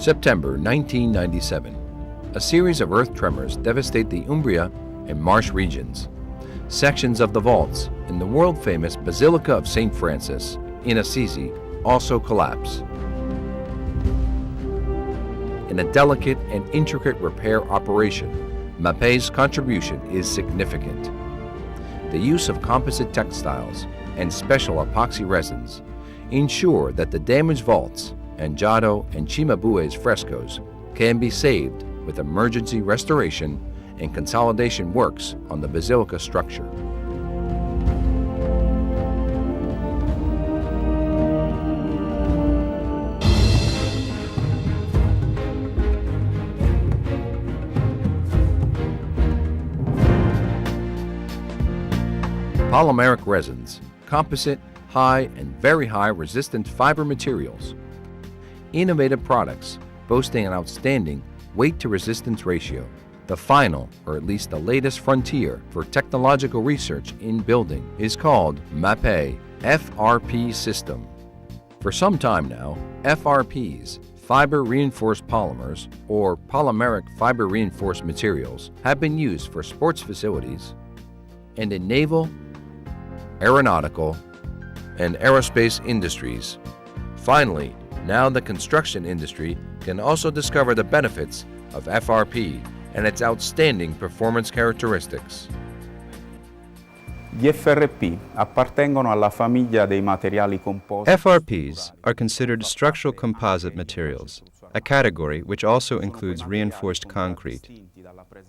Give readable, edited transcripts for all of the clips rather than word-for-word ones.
September 1997. A series of earth tremors devastate the Umbria and Marsh regions. Sections of the vaults in the world-famous Basilica of St. Francis in Assisi also collapse. In a delicate and intricate repair operation, MAPE's contribution is significant. The use of composite textiles and special epoxy resins ensure that the damaged vaults and Giotto and Cimabue's frescoes can be saved with emergency restoration and consolidation works on the basilica structure. Polymeric resins, composite, high and very high resistant fiber materials. Innovative products boasting an outstanding weight-to-resistance ratio, the final, or at least the latest frontier for technological research in building, is called MAPE FRP System. For some time now, FRPs, fiber-reinforced polymers, or polymeric fiber-reinforced materials, have been used for sports facilities and in naval, aeronautical, and aerospace industries. Finally, now the construction industry can also discover the benefits of FRP and its outstanding performance characteristics. Gli FRP appartengono alla famiglia dei materiali composti. FRPs are considered structural composite materials, a category which also includes reinforced concrete.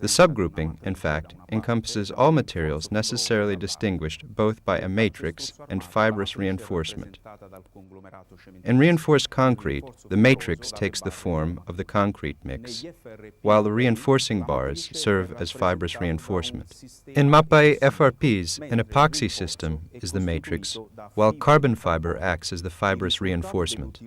The subgrouping, in fact, encompasses all materials necessarily distinguished both by a matrix and fibrous reinforcement. In reinforced concrete, the matrix takes the form of the concrete mix, while the reinforcing bars serve as fibrous reinforcement. In MAPE FRPs, an epoxy system is the matrix, while carbon fiber acts as the fibrous reinforcement.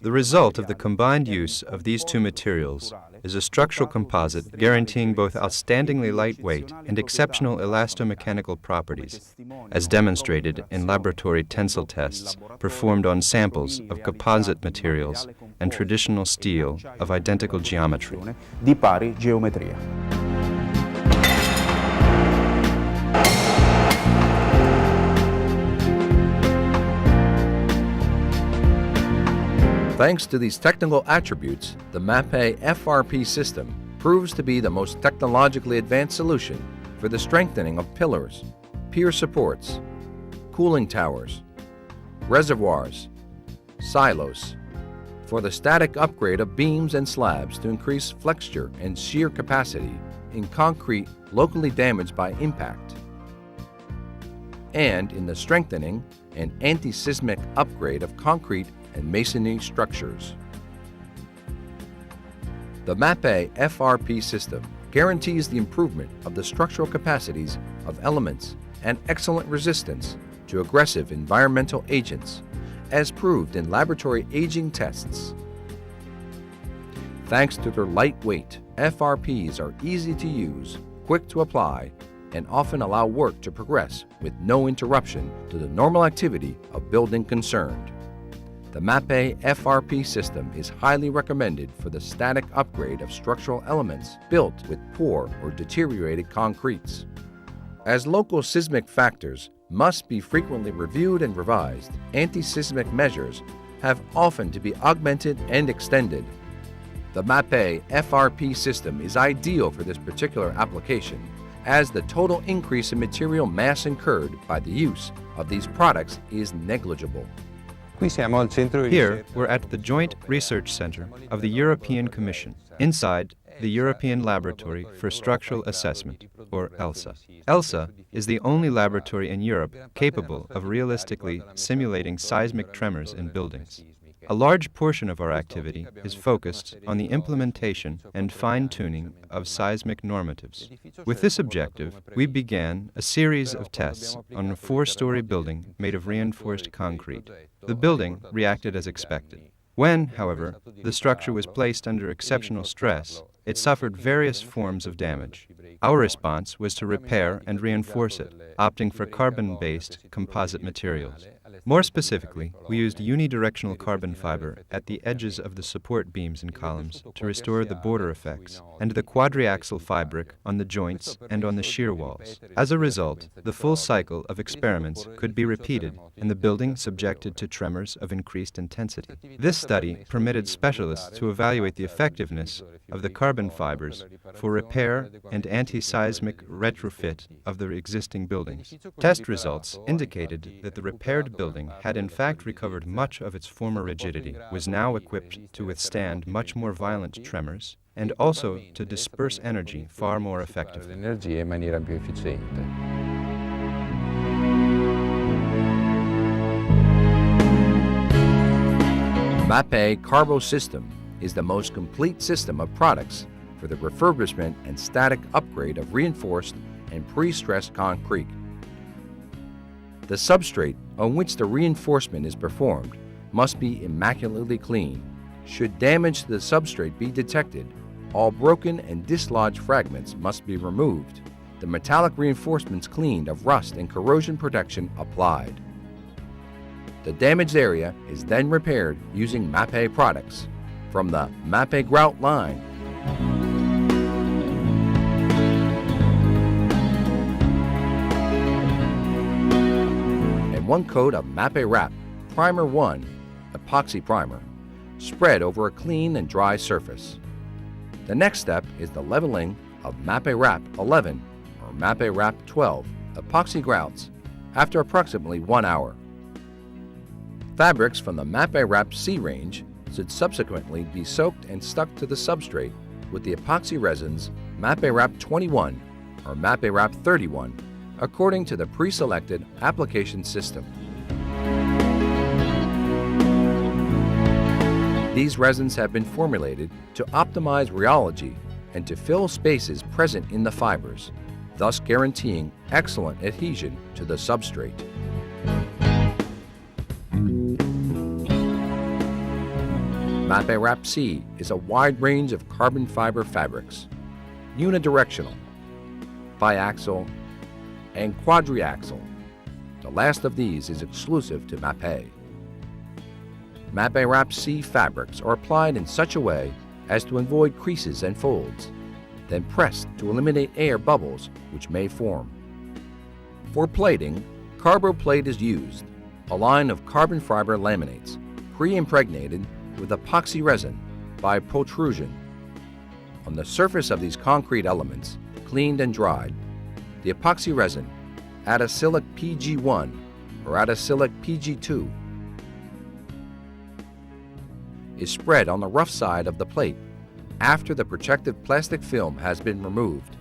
The result of the combined use of these two materials is a structural composite guaranteeing both outstandingly lightweight and exceptional elastomechanical properties, as demonstrated in laboratory tensile tests performed on samples of composite materials and traditional steel of identical geometry. Di pari geometria. Thanks to these technical attributes, the MAPE FRP system proves to be the most technologically advanced solution for the strengthening of pillars, pier supports, cooling towers, reservoirs, silos, for the static upgrade of beams and slabs to increase flexure and shear capacity in concrete locally damaged by impact, and in the strengthening and anti-seismic upgrade of concrete and masonry structures. The MAPE FRP system guarantees the improvement of the structural capacities of elements and excellent resistance to aggressive environmental agents, as proved in laboratory aging tests. Thanks to their lightweight, FRPs are easy to use, quick to apply, and often allow work to progress with no interruption to the normal activity of building concerned. The MAPE FRP system is highly recommended for the static upgrade of structural elements built with poor or deteriorated concretes. As local seismic factors must be frequently reviewed and revised, anti-seismic measures have often to be augmented and extended. The MAPE FRP system is ideal for this particular application, as the total increase in material mass incurred by the use of these products is negligible. Here, we're at the Joint Research Center of the European Commission, inside the European Laboratory for Structural Assessment, or ELSA. ELSA is the only laboratory in Europe capable of realistically simulating seismic tremors in buildings. A large portion of our activity is focused on the implementation and fine-tuning of seismic normatives. With this objective, we began a series of tests on a 4-story building made of reinforced concrete. The building reacted as expected. When, however, the structure was placed under exceptional stress, it suffered various forms of damage. Our response was to repair and reinforce it, opting for carbon-based composite materials. More specifically, we used unidirectional carbon fiber at the edges of the support beams and columns to restore the border effects, and the quadriaxial fabric on the joints and on the shear walls. As a result, the full cycle of experiments could be repeated in the building subjected to tremors of increased intensity. This study permitted specialists to evaluate the effectiveness of the carbon fibers for repair and anti-seismic retrofit of the existing buildings. Test results indicated that the repaired building had in fact recovered much of its former rigidity, was now equipped to withstand much more violent tremors, and also to disperse energy far more effectively. L'energia in maniera più efficiente. MAPE Carbo System is the most complete system of products for the refurbishment and static upgrade of reinforced and pre-stressed concrete. The substrate on which the reinforcement is performed must be immaculately clean. Should damage to the substrate be detected, all broken and dislodged fragments must be removed, the metallic reinforcements cleaned of rust and corrosion protection applied. The damaged area is then repaired using MAPE products from the MAPE grout line. And one coat of MAPE Wrap Primer 1 epoxy primer spread over a clean and dry surface. The next step is the leveling of MAPE Wrap 11 or MAPE Wrap 12 epoxy grouts after approximately 1 hour. Fabrics from the MAPE Wrap C range should subsequently be soaked and stuck to the substrate with the epoxy resins MAPE Wrap 21 or MAPE Wrap 31 according to the pre-selected application system. These resins have been formulated to optimize rheology and to fill spaces present in the fibers, thus guaranteeing excellent adhesion to the substrate. MAPE Wrap C is a wide range of carbon fiber fabrics, unidirectional, biaxial, and quadriaxial. The last of these is exclusive to MAPE. MAPE Wrap C fabrics are applied in such a way as to avoid creases and folds, then pressed to eliminate air bubbles which may form. For plating, Carboplate is used, a line of carbon fiber laminates, pre-impregnated with epoxy resin by protrusion. On the surface of these concrete elements, cleaned and dried, the epoxy resin, Adacrylic PG1 or Adacrylic PG2, is spread on the rough side of the plate after the protective plastic film has been removed.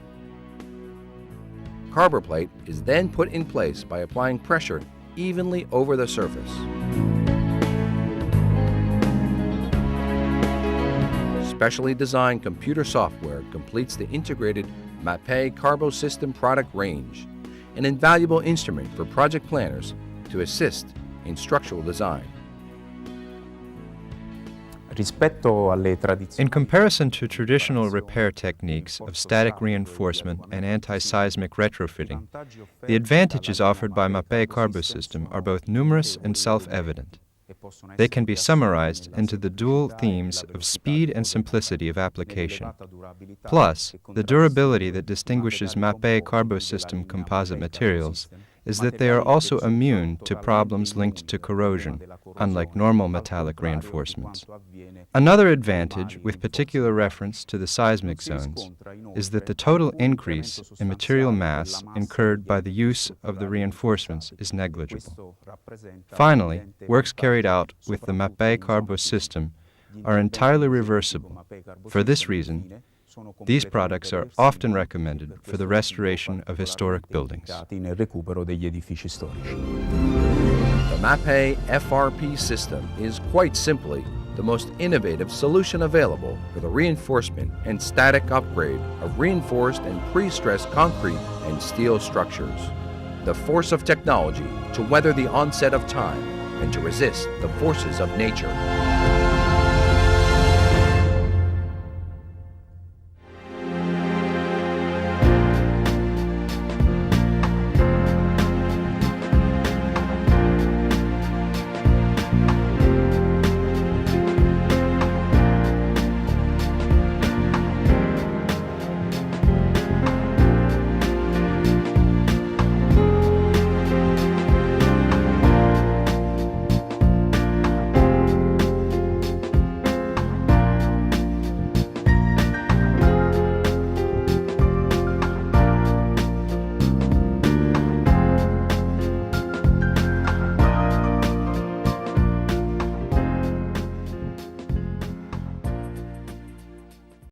Carboplate is then put in place by applying pressure evenly over the surface. Specially designed computer software completes the integrated MAPE Carbo System product range, an invaluable instrument for project planners to assist in structural design. In comparison to traditional repair techniques of static reinforcement and anti-seismic retrofitting, the advantages offered by MAPE Carbo System are both numerous and self-evident. They can be summarized into the dual themes of speed and simplicity of application. Plus, the durability that distinguishes MAPE Carbo System composite materials is that they are also immune to problems linked to corrosion, unlike normal metallic reinforcements. Another advantage, with particular reference to the seismic zones, is that the total increase in material mass incurred by the use of the reinforcements is negligible. Finally, works carried out with the MAPE Carbo System are entirely reversible. For this reason, these products are often recommended for the restoration of historic buildings. The MAPE FRP system is quite simply the most innovative solution available for the reinforcement and static upgrade of reinforced and pre-stressed concrete and steel structures. The force of technology to weather the onset of time and to resist the forces of nature.